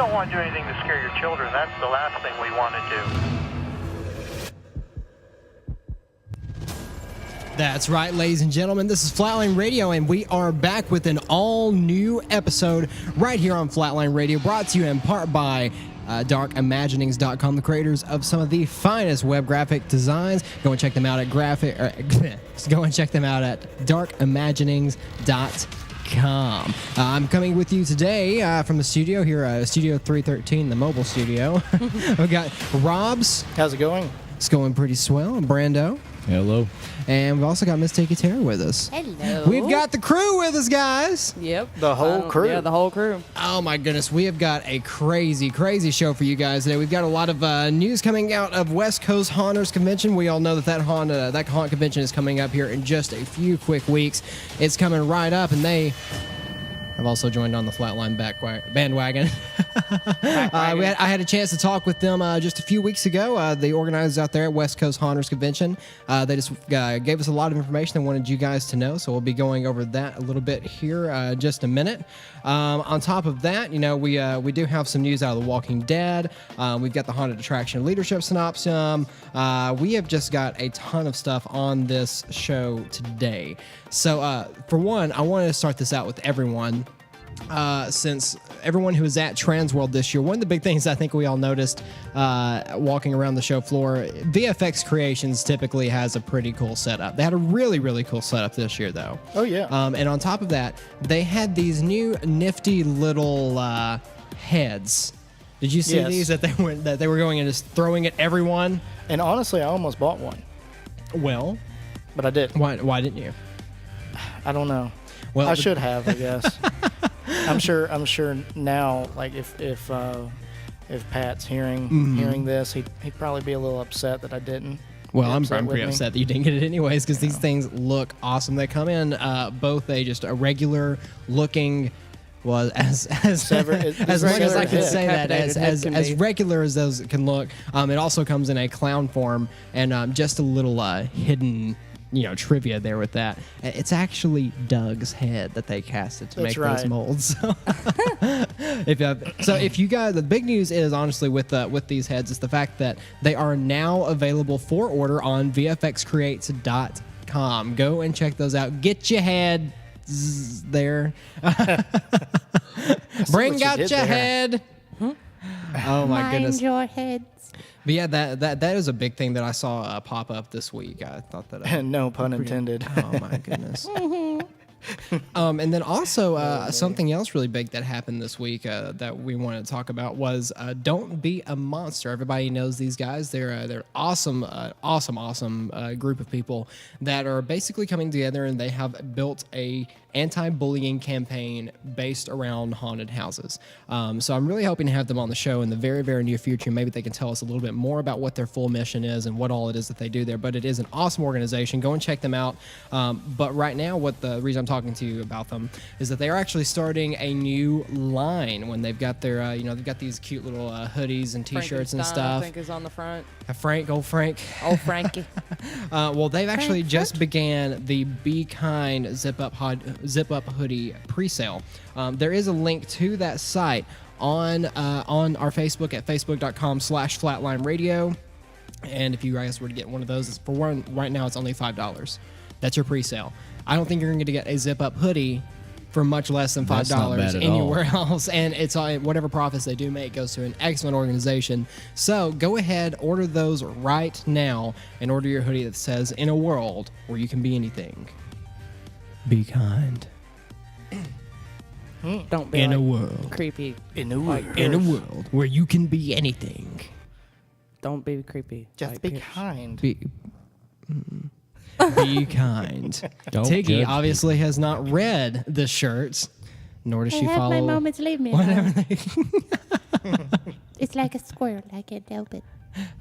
don't want to do anything to scare your children. That's the last thing we want to do. That's right, ladies and gentlemen. This is Flatline Radio, and we are back with an all-new episode right here on Flatline Radio, brought to you in part by darkimaginings.com, the creators of some of the finest web graphic designs. Go and check them out at darkimaginings.com. I'm coming with you today from the studio here, Studio 313, the mobile studio. We've got Rob's. How's it going? It's going pretty swell. And Brando. Hello. And we've also got Miss Takey Terra with us. Hello. We've got the crew with us, guys. Yep. The whole crew. Yeah, the whole crew. Oh, my goodness. We have got a crazy, crazy show for you guys today. We've got a lot of news coming out of West Coast Haunters Convention. We all know that haunt convention is coming up here in just a few quick weeks. It's coming right up, and they have also joined on the Flatline bandwagon. I had a chance to talk with them just a few weeks ago. The organizers out there at West Coast Haunters Convention, they just gave us a lot of information they wanted you guys to know, so we'll be going over that a little bit here just a minute. On top of that, you know, we do have some news out of The Walking Dead. We've got the Haunted Attraction Leadership Synopsis. We have just got a ton of stuff on this show today. So, for one, I wanted to start this out with everyone. Since everyone who was at Transworld this year, one of the big things I think we all noticed walking around the show floor, VFX Creations typically has a pretty cool setup. They had a really, really cool setup this year, though. Oh, yeah. And on top of that, they had these new nifty little heads. Did you see these that they were going and just throwing at everyone? And honestly, I almost bought one. Well, but I didn't. Why didn't you? I don't know. Well, I should have, I guess. I'm sure now, like if Pat's hearing this, he'd probably be a little upset that I didn't. Well, I'm pretty upset that you didn't get it anyways, because these things look awesome. They come in both a regular looking. Well, as much as I can say that, as regular as those can look, it also comes in a clown form, and just a little hidden, trivia there with that. It's actually Doug's head that they casted to make those molds. If you guys, the big news is honestly with these heads is the fact that they are now available for order on VFXCreates.com. Go and check those out. Get your head there. Bring out your head. Oh my goodness. Mind your heads. But yeah, that is a big thing that I saw pop up this week. I thought that. No pun intended. Oh my goodness. And then also something else really big that happened this week that we wanted to talk about was Don't Be a Monster. Everybody knows these guys. They're awesome group of people that are basically coming together, and they have built a anti-bullying campaign based around haunted houses. So I'm really hoping to have them on the show in the very, very near future. Maybe they can tell us a little bit more about what their full mission is and what all it is that they do there. But it is an awesome organization. Go and check them out. But right now, the reason I'm talking to you about them is that they are actually starting a new line when they've got their, they've got these cute little hoodies and T-shirts and stuff. I think is on the front. Old Frank. Oh, Frankie. Well, they've actually just began the Be Kind Zip Up hoodie pre-sale. There is a link to that site on our Facebook at facebook.com/Flatline Radio. And if you guys were to get one of those, for one, right now it's only $5. That's your pre-sale. I don't think you're going to get a zip-up hoodie for much less than $5 anywhere else. And it's whatever profits they do make goes to an excellent organization. So go ahead, order those right now, and order your hoodie that says, "In a world where you can be anything, be kind." Don't be in a world creepy. In a world. In a world where you can be anything. Don't be creepy. Just be kind. Be kind. Don't Tiggy judge obviously has not read the shirts, nor does she I have follow. my moments, leave me alone. It's like a squirrel. I can't help it.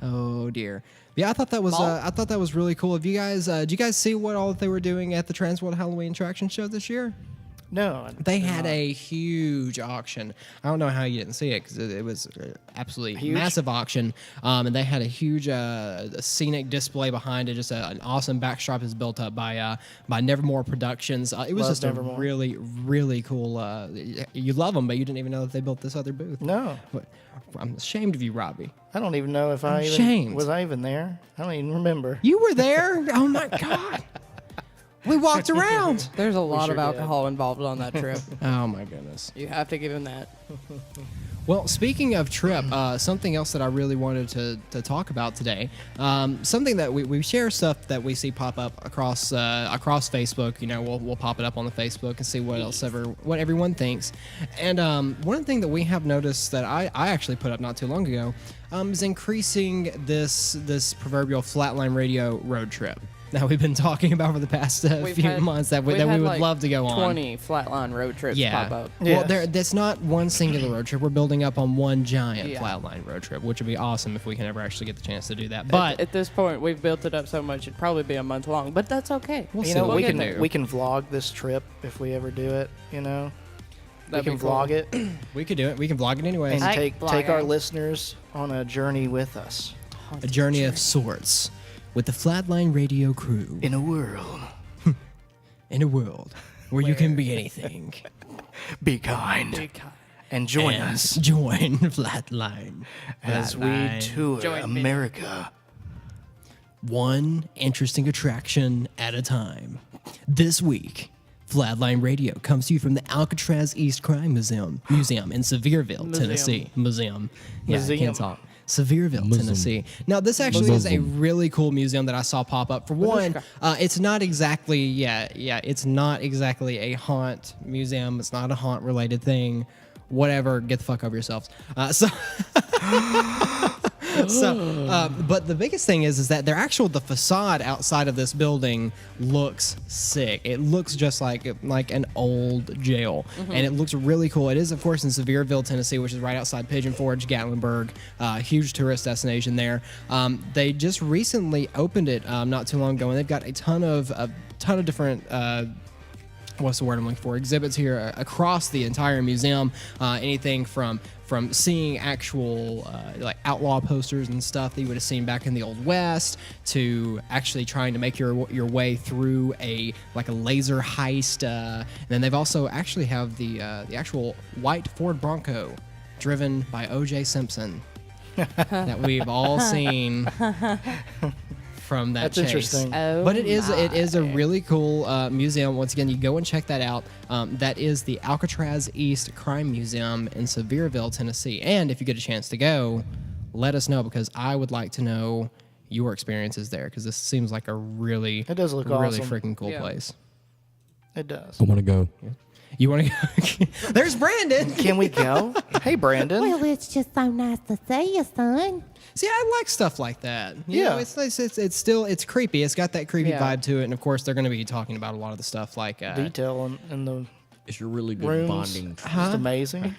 Oh dear. Yeah, I thought that was really cool. Have you guys did you guys see what all they were doing at the Transworld Halloween Attraction Show this year? No. They had a huge auction. I don't know how you didn't see it because it was absolutely Huge? massive auction. And they had a huge scenic display behind it. Just an awesome backdrop is built up by Nevermore Productions. It was Love just Nevermore. a really, really cool. You love them, but you didn't even know that they built this other booth. No. But I'm ashamed of you, Robbie. I don't even know if ashamed. was I even there. I don't even remember. You were there. Oh my God. We walked around. There's a lot sure of alcohol involved on that trip. Oh my goodness. You have to give him that. Well, speaking of trip, something else that I really wanted to talk about today, something that we share stuff that we see pop up across Facebook. You know, we'll pop it up on the Facebook and see what everyone thinks. And one thing that we have noticed that I actually put up not too long ago is increasing this proverbial Flatline Radio road trip that we've been talking about for the past few months that we would like love to go on. 20 Flatline road trips pop up. Well, that's not one singular road trip. We're building up on one giant Yeah. Flatline road trip, which would be awesome if we can ever actually get the chance to do that. But At this point, we've built it up so much, it'd probably be a month long, but that's okay. We'll You see know, what we we can can do. we can vlog this trip if we ever do it. You know, That'd we be can vlog it we could do it. We can vlog it anyways. and I take vlog our it. listeners on a journey with us A journey of sorts with the Flatline Radio crew in a world. in a world where you can be anything. Be kind and join us Join Flatline. as we Flatline. tour Join me. America. One interesting attraction at a time. This week, Flatline Radio comes to you from the Alcatraz East Crime Museum in Sevierville, Tennessee. Museum. Yeah, I Museum. can't talk. Sevierville, Tennessee. Now, this actually is a really cool museum that I saw pop up. For one, it's not exactly, it's not exactly a haunt museum. It's not a haunt-related thing. Whatever, get the fuck over yourselves. But the biggest thing is that the facade outside of this building looks sick. It looks just like an old jail, and it looks really cool. It is, of course, in Sevierville, Tennessee, which is right outside Pigeon Forge, Gatlinburg. Huge tourist destination there. They just recently opened it not too long ago, and they've got a ton of different. What's the word I'm looking for? Exhibits here across the entire museum. Anything from seeing actual like outlaw posters and stuff that you would have seen back in the Old West to actually trying to make your way through a laser heist. And then they've also actually have the actual white Ford Bronco driven by O.J. Simpson that we've all seen. From that That's chase. interesting. Oh But it is a really cool museum. Once again, you go and check that out. That is the Alcatraz East Crime Museum in Sevierville, Tennessee. And if you get a chance to go, let us know because I would like to know your experiences there because this seems like a really, It does look really awesome. freaking cool Yeah. place. It does. I want to go. You want to go? There's Brandon. Can we go? Hey, Brandon. Well, it's just so nice to see you, son. See, I like stuff like that. You Yeah. know, it's nice. It's still creepy. It's got that creepy Yeah. vibe to it. And of course, they're going to be talking about a lot of the stuff like Detail in the It's a really good rooms. bonding. Just amazing.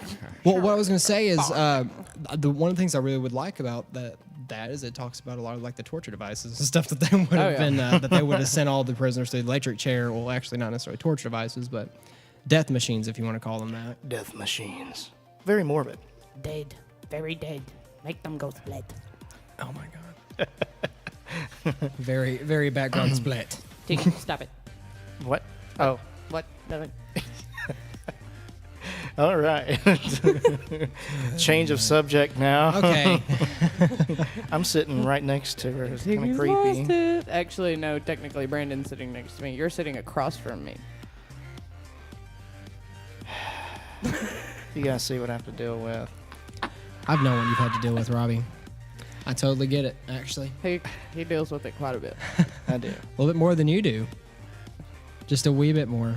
Well, what I was going to say is one of the things I really would like about that is it talks about a lot of like the torture devices and stuff that they would have been that they would have sent all the prisoners to the electric chair. Well, actually, not necessarily torture devices, but death machines, if you want to call them that. Death machines. Very morbid. Dead. Very dead. Make them go split. Oh my god. Very, very background split. Stop it. What? Oh, What? Nothing. all right. Change of subject now. Okay. I'm sitting right next to her. It's kind You of lost creepy. it. Actually, no. Technically, Brandon's sitting next to me. You're sitting across from me. You guys see what I have to deal with. I've known what you've had to deal with, Robbie. I totally get it, actually. He deals with it quite a bit. I do. A little bit more than you do. Just a wee bit more.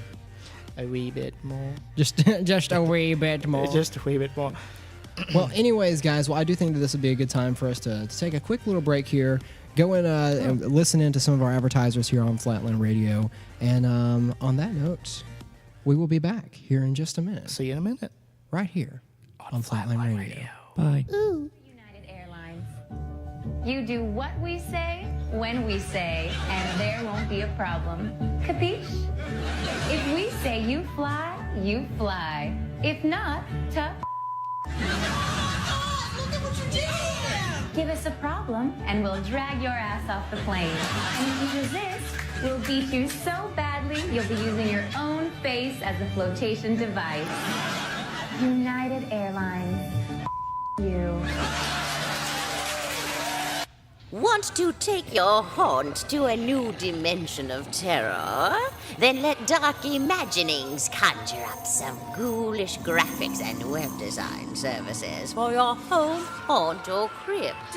A wee bit more. Just a wee bit more. Just a wee bit more. Well, anyways, guys, I do think that this would be a good time for us to take a quick little break here, go in and listen in to some of our advertisers here on Flatline Radio. And on that note, we will be back here in just a minute, See you in a minute. right here on Flatline Radio. Bye. United Airlines. You do what we say, when we say, and there won't be a problem. Capiche? If we say you fly, you fly. If not, tough. Give us a problem, and we'll drag your ass off the plane. And if you resist, we'll beat you so badly, you'll be using your own face as a flotation device. United Airlines. You. Want to take your haunt to a new dimension of terror? Then let Dark Imaginings conjure up some ghoulish graphics and web design services for your home, haunt, or crypt.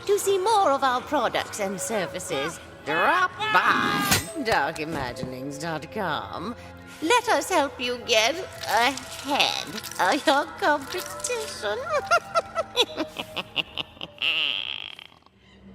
To see more of our products and services, drop by darkimaginings.com. Let us help you get ahead of your competition.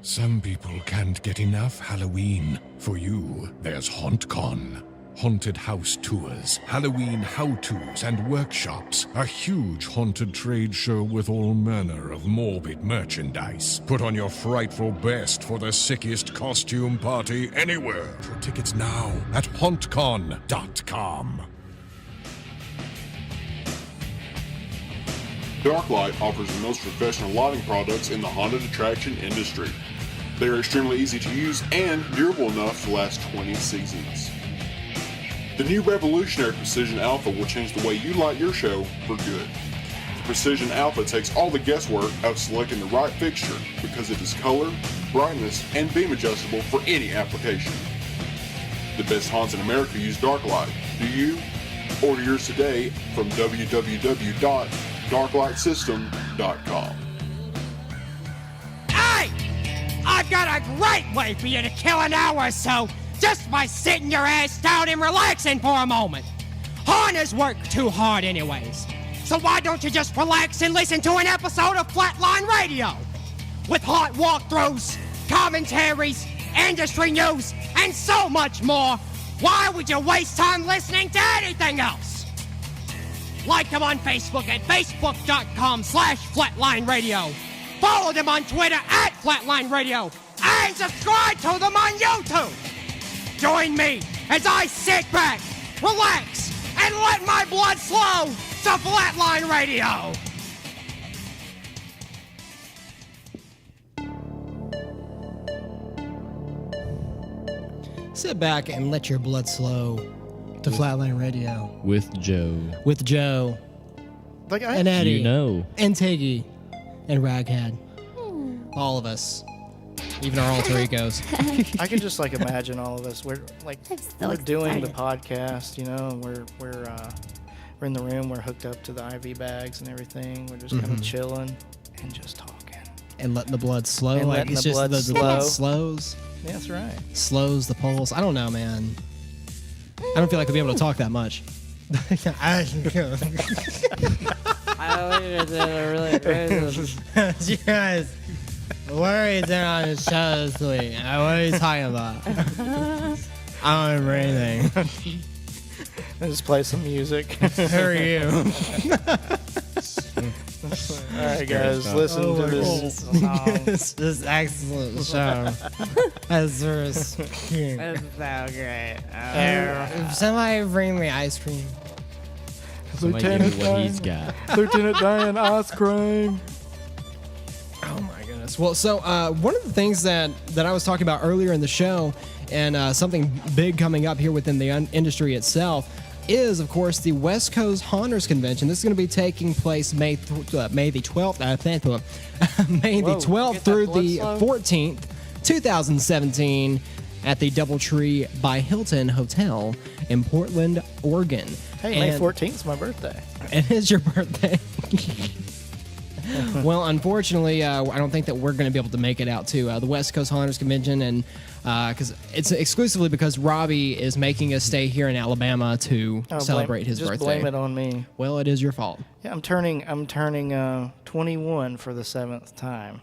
Some people can't get enough Halloween. For you, there's HauntCon. Haunted house tours, Halloween how-tos, and workshops. A huge haunted trade show with all manner of morbid merchandise. Put on your frightful best for the sickest costume party anywhere. For tickets now at hauntcon.com. Darklight offers the most professional lighting products in the haunted attraction industry. They are extremely easy to use and durable enough to last 20 seasons. The new revolutionary Precision Alpha will change the way you light your show for good. The Precision Alpha takes all the guesswork out of selecting the right fixture because it is color, brightness, and beam adjustable for any application. The best haunts in America use Darklight. Do you? Order yours today from www.darklightsystem.com. Hey! I've got a great way for you to kill an hour or so just by sitting your ass down and relaxing for a moment. Haunters work too hard anyways. So why don't you just relax and listen to an episode of Flatline Radio? With haunt walkthroughs, commentaries, industry news, and so much more. Why would you waste time listening to anything else? Like them on Facebook at facebook.com/Flatline Radio. Follow them on Twitter at Flatline Radio. And subscribe to them on YouTube. Join me as I sit back, relax, and let my blood flow to Flatline Radio. Sit back and let your blood slow to Flatline Radio. With Joe. With Joe. Like and Eddie. You know. And Tiggy. And Raghead. All of us. Even our alter egos. I can just like imagine all of us. We're like we're doing the podcast, you know, and we're in the room. We're hooked up to the IV bags and everything. We're just kind of chilling and just talking and letting the blood slow. And like letting it's the just blood the slow. blood slows. Yeah, that's right. Slows the pulse. I don't know, man. I don't feel like I'll be able to talk that much. You guys, what is there on the show this week? What are you talking about? I don't remember anything. Just play some music. Who are you? All right, guys, listen to this song. This excellent show. That's That's so great. If somebody bring me ice cream. Somebody give me what he's got. Lieutenant Dan ice cream. Oh my goodness. Well, so one of the things that I was talking about earlier in the show, and something big coming up here within the industry itself, is of course the West Coast Haunters Convention. This is going to be taking place May the 12th. May the 12th through the 14th, 2017, at the DoubleTree by Hilton Hotel in Portland, Oregon. Hey, May 14th is my birthday. It is your birthday. Well, unfortunately, I don't think that we're going to be able to make it out to the West Coast Haunters Convention, and because it's exclusively because Robbie is making us stay here in Alabama to celebrate his birthday. Just blame it on me. Well, it is your fault. Yeah, I'm turning 21 for the 7th time.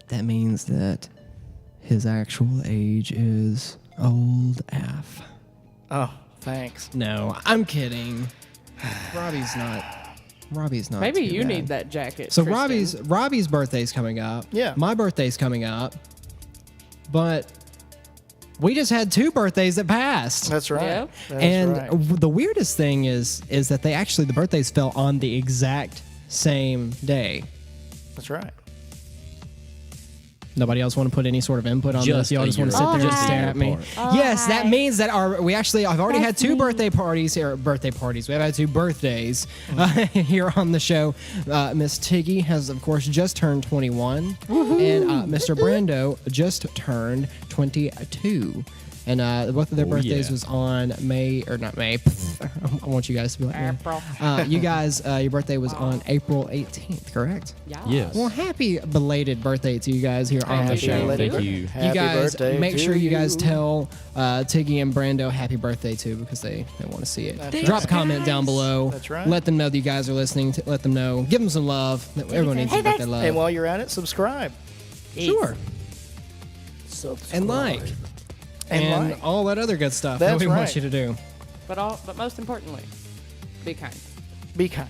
That means that his actual age is old AF. Oh, thanks. No, I'm kidding. Robbie's not. Maybe too you bad. need that jacket. So Tristan. Robbie's birthday's coming up. Yeah. My birthday's coming up. But We just had 2 birthdays that passed. That's right. Yep. And right. the weirdest thing is that the birthdays fell on the exact same day. That's right. Nobody else want to put any sort of input on Just this? Y'all a just want to year sit there and apart. stare at me? Yes, that means that I've already had 2 birthday parties. We have had 2 birthdays here on the show. Miss Tiggy has, of course, just turned 21. And Mr. Brando just turned 22. And both of their birthdays was on not May. I want you guys to be like April. you guys, your birthday was on April 18th, correct? Yeah. Yes. Well, happy belated birthday to you guys here on the show. Thank you. You Happy guys, birthday make to sure you guys you. tell Tiggy and Brando happy birthday too, because they want to see it. That's Drop right. a comment down below. That's right. Let them know that you guys are listening. Let them know. Give them some love. Everyone needs to get their love. And while you're at it, subscribe. Sure. And like. And like. all that other good stuff that That's we want right. you to do. But most importantly, be kind. Be kind.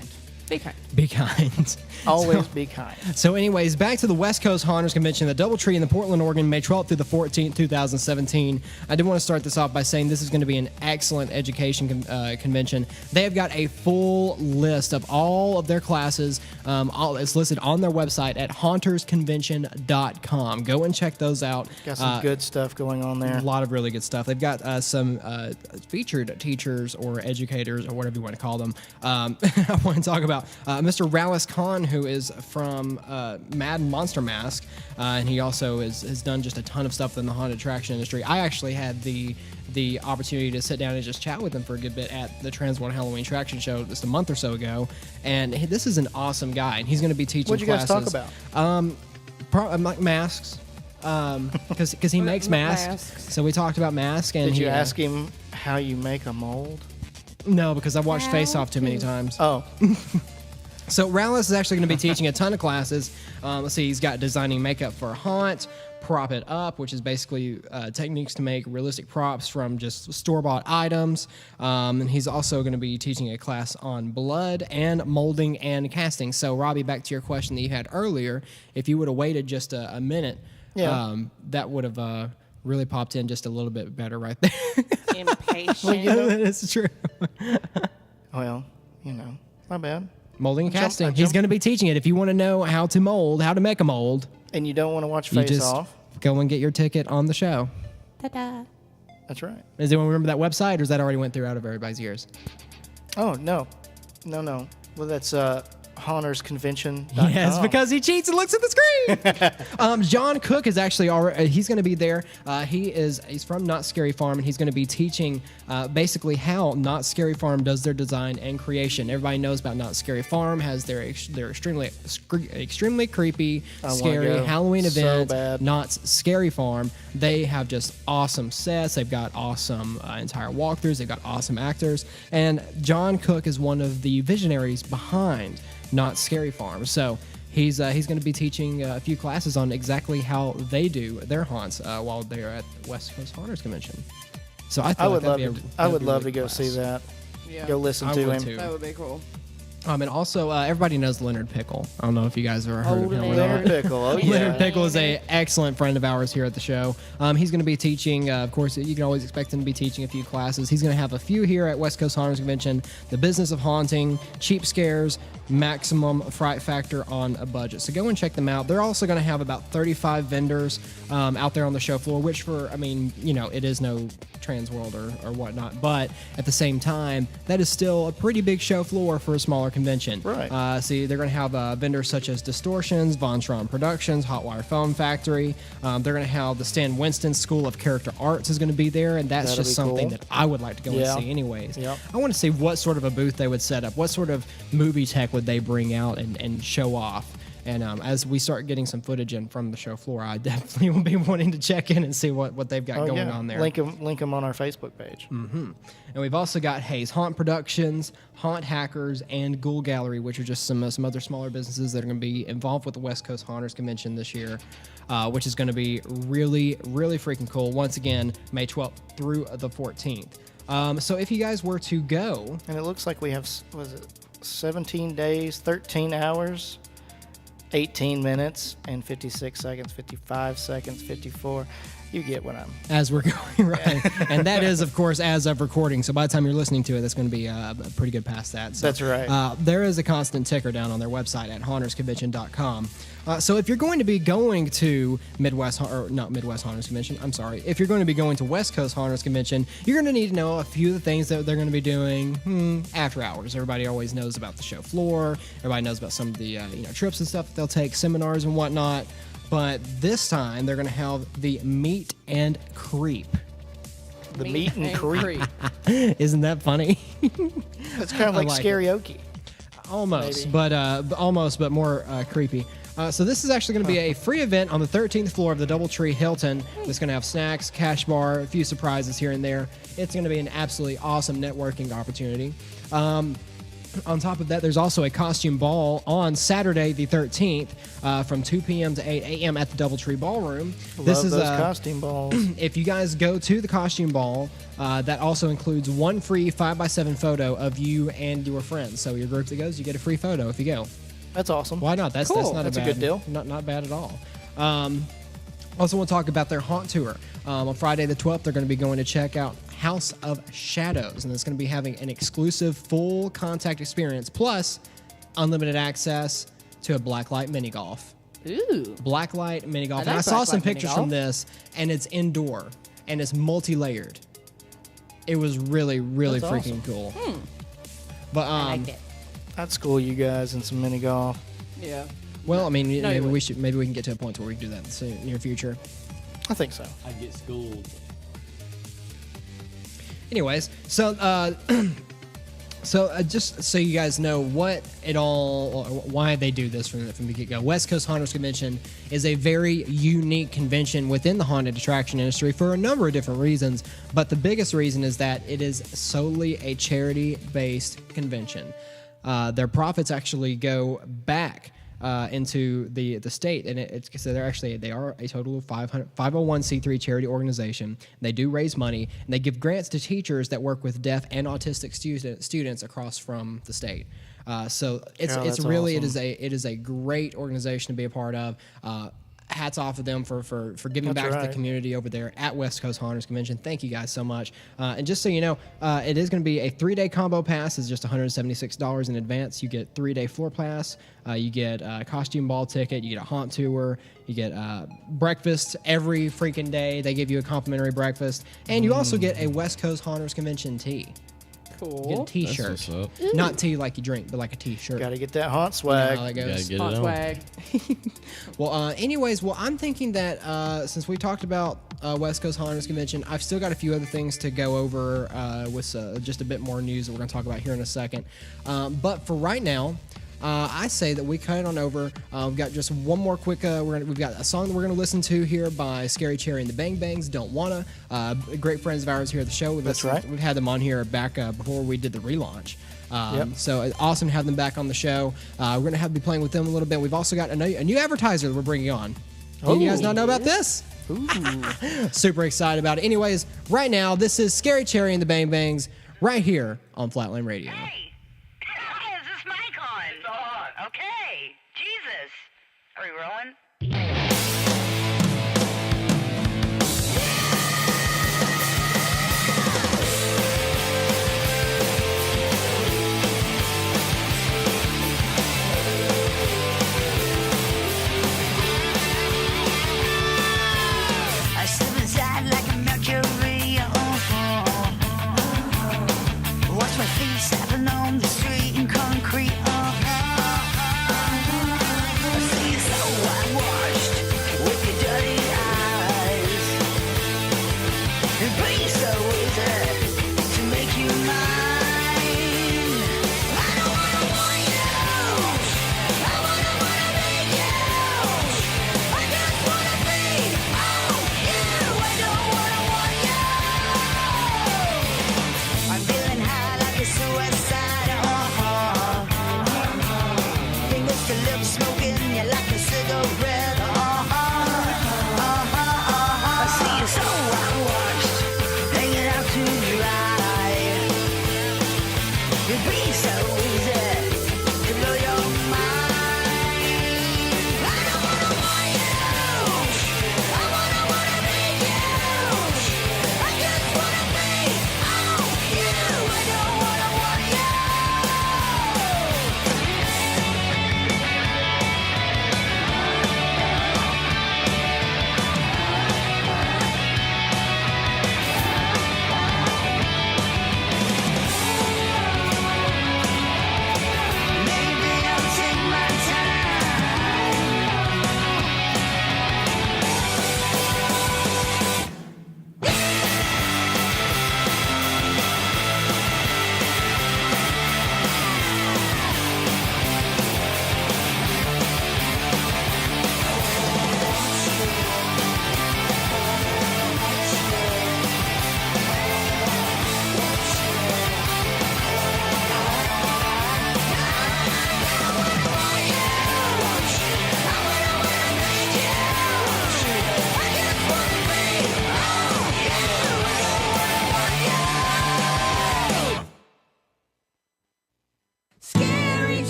Be kind. Be kind. Always be kind. So anyways, back to the West Coast Haunters Convention, the DoubleTree in the Portland, Oregon, May 12th through the 14th, 2017. I did want to start this off by saying this is going to be an excellent education convention. They have got a full list of all of their classes. It's listed on their website at hauntersconvention.com. Go and check those out. Got some good stuff going on there. A lot of really good stuff. They've got some featured teachers or educators or whatever you want to call them. I want to talk about Mr. Rallis Khan, who is from Mad Monster Mask, and he also has done just a ton of stuff in the haunted attraction industry. I actually had the opportunity to sit down and just chat with him for a good bit at the Trans World Halloween Traction Show just a month or so ago, and this is an awesome guy, and he's going to be teaching What'd you guys classes. talk about? Like masks. Because he makes masks. So we talked about masks. And Did you ask him how you make a mold? No, because I've watched Face Off too many times. Oh. So Rallis is actually going to be teaching a ton of classes. Let's see, he's got designing makeup for a haunt, prop it up, which is basically techniques to make realistic props from just store-bought items. And he's also going to be teaching a class on blood and molding and casting. So Robbie, back to your question that you had earlier, if you would have waited just a minute, that would have really popped in just a little bit better right there. Impatient. That's true. Well, my bad. Molding and casting. He's going to be teaching it. If you want to know how to mold, how to make a mold, and you don't want to watch you Face just Off, go and get your ticket on the show. Ta-da. That's right. Does anyone remember that website, or is that already went through out of everybody's ears? Oh, no. Well, that's hauntersconvention.com. Yes, because he cheats and looks at the screen. John Cook is actually already. He's going to be there. He's from Not Scary Farm, and he's going to be teaching basically how Not Scary Farm does their design and creation. Everybody knows about Not Scary Farm. Has their extremely creepy, scary Halloween event. Bad. Not Scary Farm. They have just awesome sets. They've got awesome entire walkthroughs. They've got awesome actors, and John Cook is one of the visionaries behind Not Scary Farm. So he's going to be teaching a few classes on exactly how they do their haunts while they're at West Coast Haunters Convention. So I would love to go see that. Yeah. Go listen I to would him. too. That would be cool. And also, everybody knows Leonard Pickle. I don't know if you guys have ever heard of him. or Leonard not. Pickle. Oh, yeah. Leonard Pickle is an excellent friend of ours here at the show. He's going to be teaching, of course, you can always expect him to be teaching a few classes. He's going to have a few here at West Coast Haunters Convention: The Business of Haunting, Cheap Scares, Maximum Fright Factor on a Budget. So go and check them out. They're also going to have about 35 vendors out there on the show floor, which it is no Trans World or whatnot, but at the same time, that is still a pretty big show floor for a smaller convention. Right. See, they're going to have vendors such as Distortions, Von Schramm Productions, Hotwire Foam Factory. They're going to have the Stan Winston School of Character Arts is going to be there, and that's That'll just be something cool. that I would like to go and see anyways. Yep. I want to see what sort of a booth they would set up, what sort of movie tech would they bring out and show off. And as we start getting some footage in from the show floor, I definitely will be wanting to check in and see what they've got going on there. Link them on our Facebook page. And we've also got Hayes Haunt Productions, Haunt Hackers, and Ghoul Gallery, which are just some other smaller businesses that are going to be involved with the West Coast Haunters Convention this year, which is going to be really, really freaking cool. Once again, May 12th through the 14th. So if you guys were to go... And it looks like we have, 17 days, 13 hours, 18 minutes, and 56 seconds, 55 seconds, 54. You get what I'm... As we're going, right. And that is, of course, as of recording. So by the time you're listening to it, that's going to be pretty good past that. So, that's right. There is a constant ticker down on their website at HaunersConvention.com. So if you're going to be going to Midwest Haunters Convention, I'm sorry. If you're going to be going to West Coast Haunters Convention, you're going to need to know a few of the things that they're going to be doing after hours. Everybody always knows about the show floor. Everybody knows about some of the trips and stuff that they'll take, seminars and whatnot. But this time, they're going to have the meet and creep. The meet and creep. Isn't that funny? It's kind of like karaoke. Almost, but more creepy. So this is actually going to be a free event on the 13th floor of the DoubleTree Hilton. It's going to have snacks, cash bar, a few surprises here and there. It's going to be an absolutely awesome networking opportunity. On top of that, there's also a costume ball on Saturday the 13th from 2 p.m. to 8 a.m. at the DoubleTree Ballroom. Love those costume balls. If you guys go to the costume ball, that also includes one free 5x7 photo of you and your friends. So your group that goes, you get a free photo if you go. That's awesome. Why not? That's cool. That's a good deal. Not bad at all. Also want to talk about their haunt tour. On Friday the 12th, they're going to be going to check out House of Shadows, and it's going to be having an exclusive full contact experience, plus unlimited access to a blacklight mini golf. Ooh. Blacklight mini golf. And I saw some pictures from this, and it's indoor, and it's multi-layered. It was really, really That's freaking awesome. cool. But I liked it. I'd school you guys in some mini golf. Yeah. Well, I mean, maybe we can get to a point where we can do that in the near future. I think so. I get schooled. Anyways, so just so you guys know why they do this from the get-go. West Coast Haunters Convention is a very unique convention within the haunted attraction industry for a number of different reasons, but the biggest reason is that it is solely a charity-based convention. Their profits actually go back into the state, and they are a total of 501c3 charity organization. They do raise money, and they give grants to teachers that work with deaf and autistic students across from the state. So it's really awesome. It is a great organization to be a part of. Hats off to them for giving back to the community over there at West Coast Haunters Convention. Thank you guys so much. And just so you know, it is going to be a 3-day combo pass. It's just $176 in advance. You get 3-day floor pass. You get a costume ball ticket. You get a haunt tour. You get breakfast every freaking day. They give you a complimentary breakfast. And you also get a West Coast Haunters Convention tee. Cool. You get a t-shirt. Not tea like you drink, but like a t-shirt. Gotta get that haunt swag. You know how that goes. Get Haunt it swag. Well, anyways, I'm thinking that since we talked about West Coast Haunters Convention, I've still got a few other things to go over with just a bit more news that we're going to talk about here in a second. But for right now, I say that we cut it on over. We've got just one more quick. We've got a song that we're going to listen to here by Scary Cherry and the Bang Bangs. Don't Wanna. Great friends of ours here at the show. That's right. We've had them on here back before we did the relaunch. So it's awesome to have them back on the show. We're going to be playing with them a little bit. We've also got a new advertiser that we're bringing on. Did you guys not know about this? Super excited about it. Anyways, right now, this is Scary Cherry and the Bang Bangs right here on Flatline Radio. Hey, is this mic on? It's on. Okay. Jesus. Are we rolling? I slip inside like a Mercury. Watch my feet stepping on the street in concrete. I see so I walk.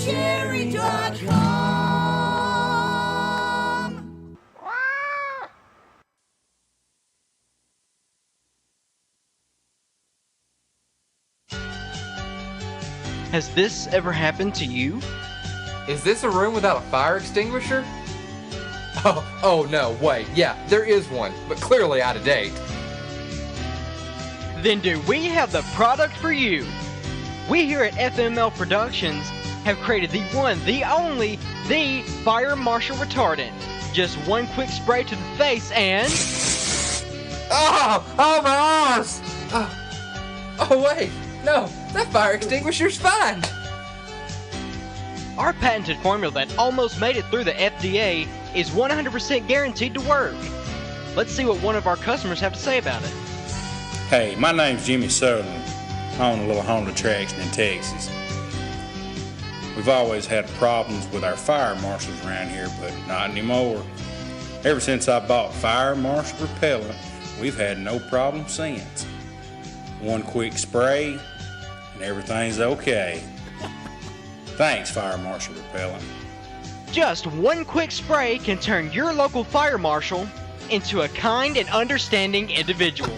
Cherry.com. Has this ever happened to you? Is this a room without a fire extinguisher? Oh no, wait, yeah, there is one, but clearly out of date. Then do we have the product for you? We here at FML Productions have created the one, the only, the Fire Marshal Retardant. Just one quick spray to the face and... Oh my eyes! Oh wait, no, that fire extinguisher's fine. Our patented formula that almost made it through the FDA is 100% guaranteed to work. Let's see what one of our customers have to say about it. Hey, my name's Jimmy Sutherland. I own a little haunted attraction in Texas. We've always had problems with our fire marshals around here, but not anymore. Ever since I bought Fire Marshal Repellent, we've had no problem since. One quick spray, and everything's okay. Thanks, Fire Marshal Repellent. Just one quick spray can turn your local fire marshal into a kind and understanding individual.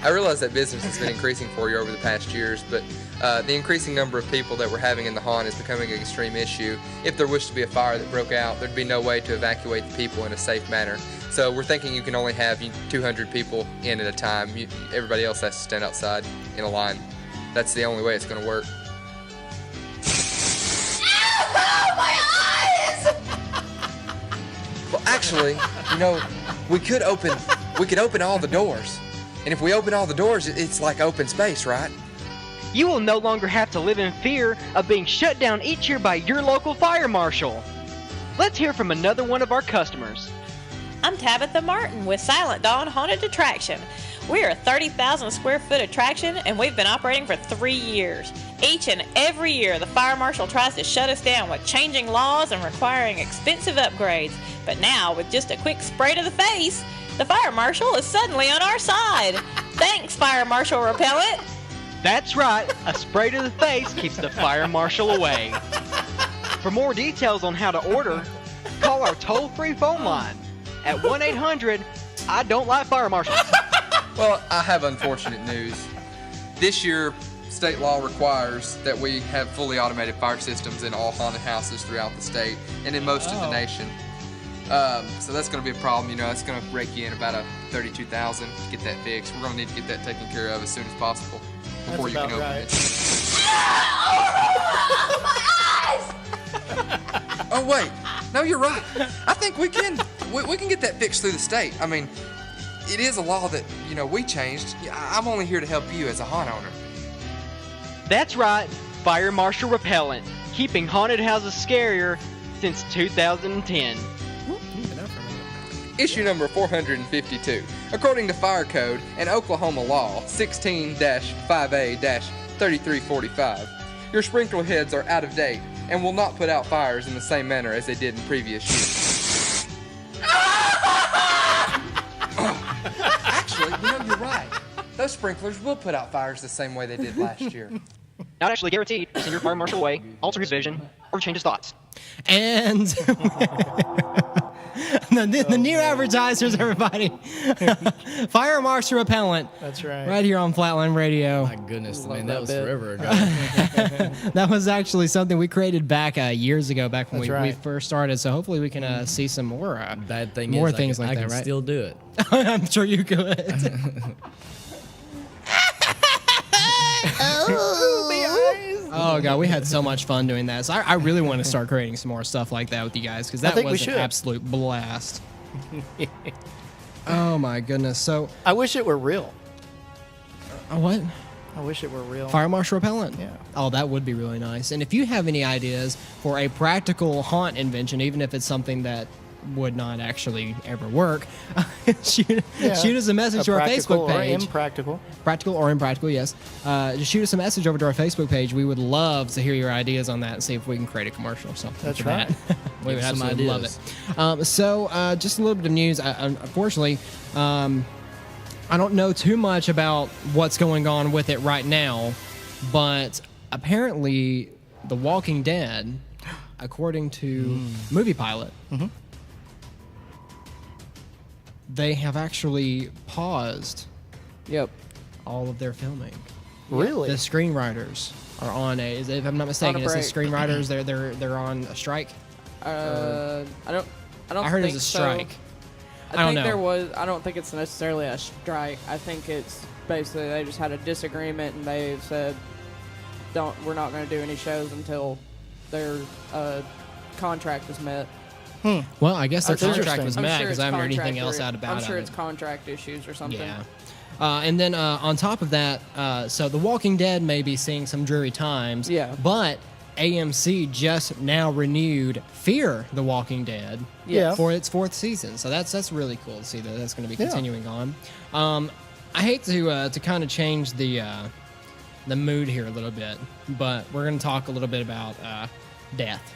I realize that business has been increasing for you over the past years, but the increasing number of people that we're having in the haunt is becoming an extreme issue. If there was to be a fire that broke out, there'd be no way to evacuate the people in a safe manner. So we're thinking you can only have 200 people in at a time. Everybody else has to stand outside in a line. That's the only way it's going to work. Oh, my eyes! Well, actually, we could open all the doors. And if we open all the doors, it's like open space, right? You will no longer have to live in fear of being shut down each year by your local fire marshal. Let's hear from another one of our customers. I'm Tabitha Martin with Silent Dawn Haunted Attraction. We're a 30,000 square foot attraction and we've been operating for 3 years. Each and every year, the fire marshal tries to shut us down with changing laws and requiring expensive upgrades. But now, with just a quick spray to the face, the fire marshal is suddenly on our side. Thanks, Fire Marshal Repellent. That's right, a spray to the face keeps the fire marshal away. For more details on how to order, call our toll-free phone line at 1-800-I-DON'T-LIKE-FIRE MARSHALS. Well, I have unfortunate news. This year, state law requires that we have fully automated fire systems in all haunted houses throughout the state and in most of the nation. So that's going to be a problem. It's going to rake you in about $32,000 to get that fixed. We're going to need to get that taken care of as soon as possible before you can open it. Oh, my eyes! Oh wait, no, you're right. I think we can get that fixed through the state. I mean, it is a law that we changed. I'm only here to help you as a haunt owner. That's right, Fire Marshal Repellent, keeping haunted houses scarier since 2010. Issue number 452. According to Fire Code and Oklahoma Law 16-5A-3345, your sprinkler heads are out of date and will not put out fires in the same manner as they did in previous years. Actually, you're right. Those sprinklers will put out fires the same way they did last year. Not actually guaranteed to send your fire marshal away, alter his vision, or change his thoughts. And the new advertisers, everybody. Fire Marshal Repellent. That's right. Right here on Flatline Radio. My goodness, man, that was forever ago. That was actually something we created back years ago, back when we right. first started. So hopefully we can see some more Bad thing more is, things I like can that, right? still do it. I'm sure you could. Oh god, we had so much fun doing that. So I really want to start creating some more stuff like that with you guys because that was an absolute blast. Oh my goodness! So I wish it were real. What? I wish it were real. Fire Marshal Repellent? Yeah. Oh, that would be really nice. And if you have any ideas for a practical haunt invention, even if it's something that would not actually ever work, shoot us a message to our Facebook page. Or impractical. Practical or impractical, yes. Just shoot us a message over to our Facebook page. We would love to hear your ideas on that and see if we can create a commercial or something. That's for right. That. We would absolutely love it. So just a little bit of news. Unfortunately, I don't know too much about what's going on with it right now, but apparently The Walking Dead, according to Movie Pilot, they have actually paused all of their filling. Really? The screenwriters are on if I'm not mistaken, it's the screenwriters. They're on a strike. I don't. I heard think it was a strike. So. I don't think know. there was. I don't think it's necessarily a strike. I think it's basically they just had a disagreement and they said, we're not going to do any shows until their contract is met. Well, I guess their contract was met sure because I haven't heard anything else out about it. I'm sure it's contract issues or something. Yeah. And then on top of that, so The Walking Dead may be seeing some dreary times. Yeah. But AMC just now renewed Fear the Walking Dead for its 4th season. So that's really cool to see that that's going to be continuing on. I hate to kind of change the mood here a little bit, but we're going to talk a little bit about death.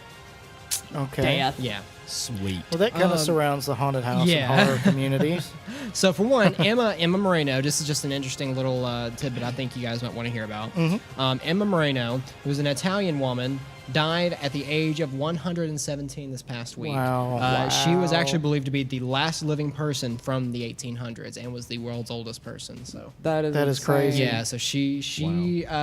Okay. Death. Yeah. Sweet. Well, that kind of surrounds the haunted house and horror communities. So for one, Emma Moreno, this is just an interesting little tidbit I think you guys might want to hear about. Emma Moreno, who was an Italian woman, died at the age of 117 this past week. Wow. She was actually believed to be the last living person from the 1800s and was the world's oldest person. So that is crazy. Yeah, so she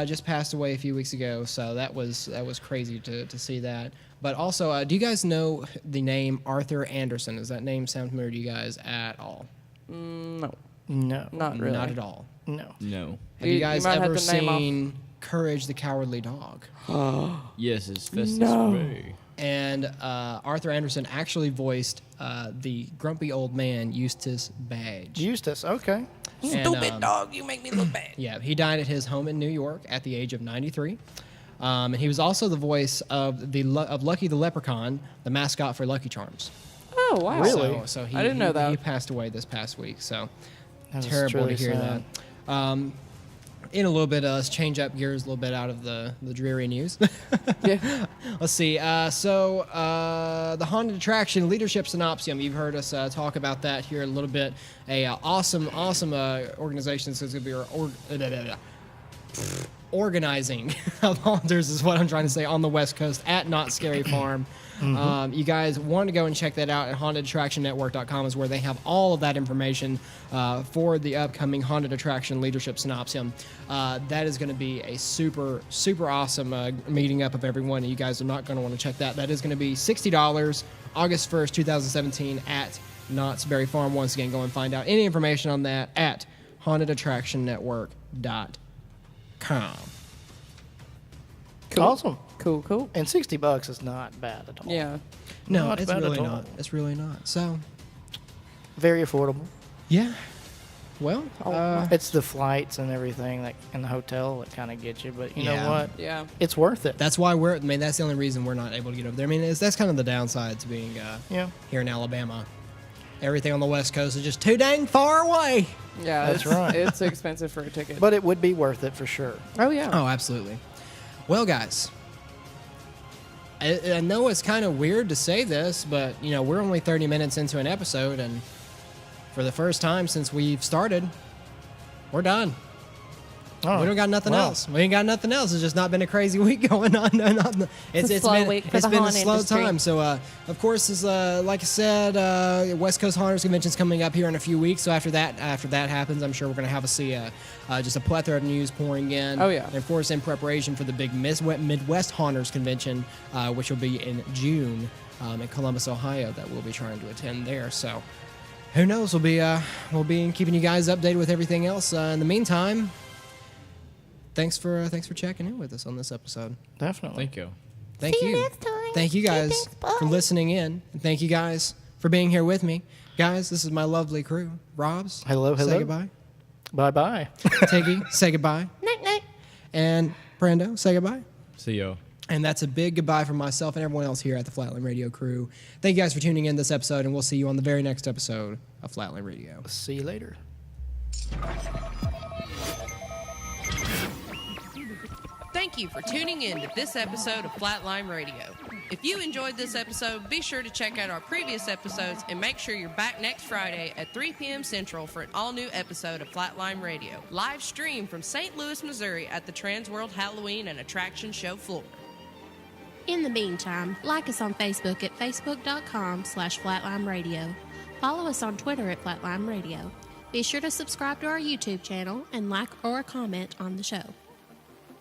just passed away a few weeks ago. So that was crazy to see that. But also, do you guys know the name Arthur Anderson? Does that name sound familiar to you guys at all? No. No. Not really. Not at all. No. Have you guys might have ever to name seen Courage the Cowardly Dog? Yes, it's Festus Ray. And Arthur Anderson actually voiced the grumpy old man Eustace Badge. Eustace, okay. Stupid dog, you make me look bad. Yeah, he died at his home in New York at the age of 93. And he was also the voice of Lucky the Leprechaun, the mascot for Lucky Charms. Oh, wow. Really? So I didn't know that. He passed away this past week, so That is terrible truly to hear sad. that. In a little bit, let's change up gears a little bit out of the dreary news. Yeah. Let's see. The Haunted Attraction Leadership Synopsium. You've heard us talk about that here a little bit. Awesome organization. So it's going to be organizing of haunters is what I'm trying to say on the West Coast at Not Scary Farm. You guys want to go and check that out at hauntedattractionnetwork.com is where they have all of that information for the upcoming Haunted Attraction Leadership Synopsium. That is going to be a super, super awesome meeting up of everyone, and you guys are not going to want to check that. That is going to be $60 August 1st, 2017 at Knott's Berry Farm. Once again, go and find out any information on that at hauntedattractionnetwork.com. Cool. Awesome. Cool. And $60 is not bad at all. Yeah. No, Not it's bad really at all. not. It's really not. So, Very affordable. yeah. Well, It's the flights and everything that in the hotel that kind of get you, but you Yeah. know what? Yeah. It's worth it. that's why that's the only reason we're not able to get over there. I mean, that's kind of the downside to being here in Alabama. Everything on the West Coast is just too dang far away. Yeah, That's right. It's expensive for a ticket. But it would be worth it for sure. Oh, yeah. Oh, absolutely. Well, guys, I know it's kind of weird to say this, but, we're only 30 minutes into an episode, and for the first time since we've started, we're done. Oh, We don't got nothing wow. else. We ain't got nothing else. It's just not been a crazy week going on. It's a slow week for it's the been a haunt slow industry. time. So, of course, is like I said, West Coast Haunters Convention's coming up here in a few weeks. So after that happens, I'm sure we're going to see just a plethora of news pouring in. Oh, yeah. And of course, in preparation for the big Midwest Haunters Convention, which will be in June in Columbus, Ohio, that we'll be trying to attend there. So, who knows? We'll be keeping you guys updated with everything else. In the meantime, thanks for checking in with us on this episode. Definitely. Thank you. Thank See you. you next time. Thank you guys Thanks, bye. for listening in. And thank you guys for being here with me. Guys, this is my lovely crew. Robs. Hello. Say goodbye. Bye-bye. Tiggy, say goodbye. Night. And Brando, say goodbye. See you. And that's a big goodbye from myself and everyone else here at the Flatline Radio crew. Thank you guys for tuning in this episode, and we'll see you on the very next episode of Flatline Radio. See you later. Thank you for tuning in to this episode of Flatline Radio. If you enjoyed this episode, be sure to check out our previous episodes and make sure you're back next Friday at 3 p.m. Central for an all-new episode of Flatline Radio, live stream from St. Louis, Missouri at the Trans World Halloween and Attraction Show floor. In the meantime, like us on Facebook at facebook.com/Flatline Radio. Follow us on Twitter at Flatline Radio. Be sure to subscribe to our YouTube channel and like or comment on the show.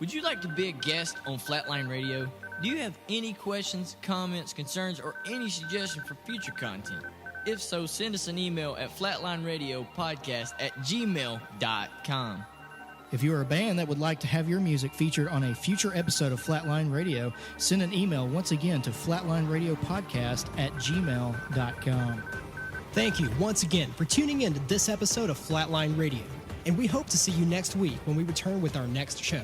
Would you like to be a guest on Flatline Radio? Do you have any questions, comments, concerns, or any suggestion for future content? If so, send us an email at flatlineradiopodcast@gmail.com. If you are a band that would like to have your music featured on a future episode of Flatline Radio, send an email once again to flatlineradiopodcast@gmail.com. Thank you once again for tuning in to this episode of Flatline Radio, and we hope to see you next week when we return with our next show.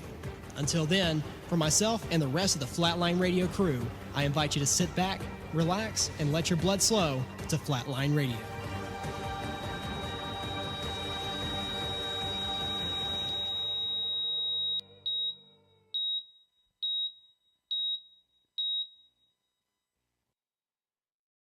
Until then, for myself and the rest of the Flatline Radio crew, I invite you to sit back, relax, and let your blood slow to Flatline Radio.